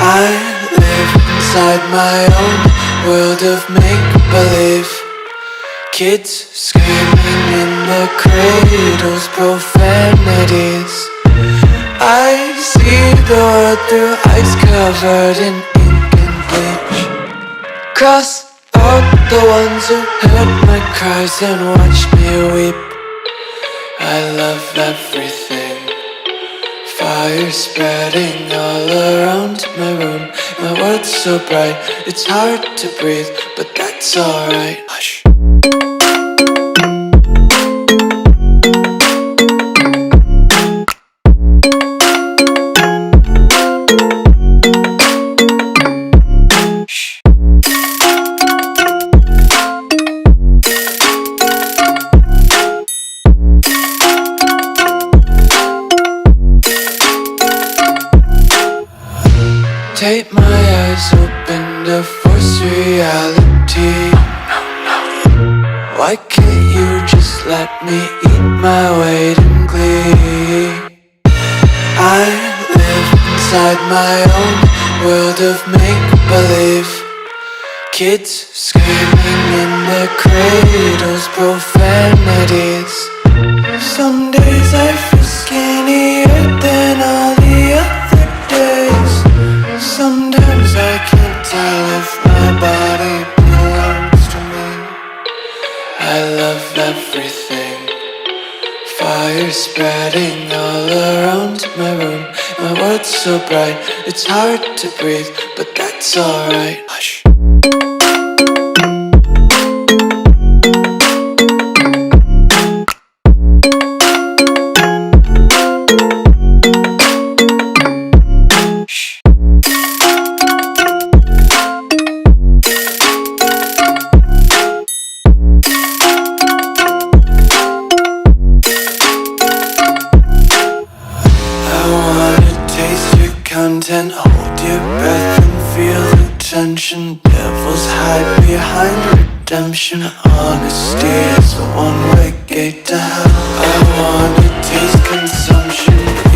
I live inside my own world of make-believe. Kids screaming in their cradles, profanities. I see the world through ice covered in ink and bleach. Cross out the ones who heard my cries and watched me weep. I love everything. Fire spreading all around my room. My world's so bright, it's hard to breathe, but that's alright. Hush. Tape my eyes open to force reality. Why can't you just let me eat my weight in glee? I live inside my own world of make-believe. Kids screaming in their cradles, profanities. Some days I feel skinnier than all the other days. Sometimes I can't tell if my body belongs to me. I love everything. Fire spreading all around my room. My world's so bright, it's hard to breathe, but that's alright. Hush. Content, hold your breath and feel the tension. Devils hide behind redemption. Honesty is a one-way gate to hell. I wanna taste consumption.